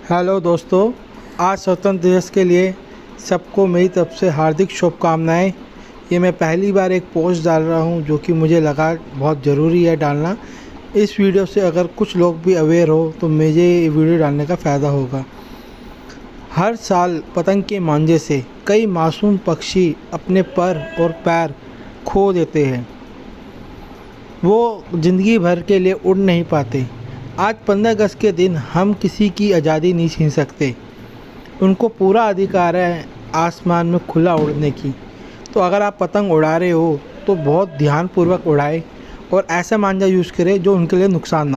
Hello दोस्तों, आज स्वतंत्र दिवस के लिए सबको मेरी तरफ से हार्दिक शुभकामनाएं। ये मैं पहली बार एक पोस्ट डाल रहा हूं जो कि मुझे लगा बहुत ज़रूरी है डालना। इस वीडियो से अगर कुछ लोग भी अवेयर हो तो मुझे ये वीडियो डालने का फ़ायदा होगा। हर साल पतंग के मांझे से कई मासूम पक्षी अपने पर और पैर खो देते हैं। वो ज़िंदगी भर के लिए उड़ नहीं पाते। आज 15 अगस्त के दिन हम किसी की आज़ादी नहीं छीन सकते। उनको पूरा अधिकार है आसमान में खुला उड़ने की। तो अगर आप पतंग उड़ा रहे हो तो बहुत ध्यानपूर्वक उड़ाएं और ऐसा मांझा यूज़ करें जो उनके लिए नुकसान ना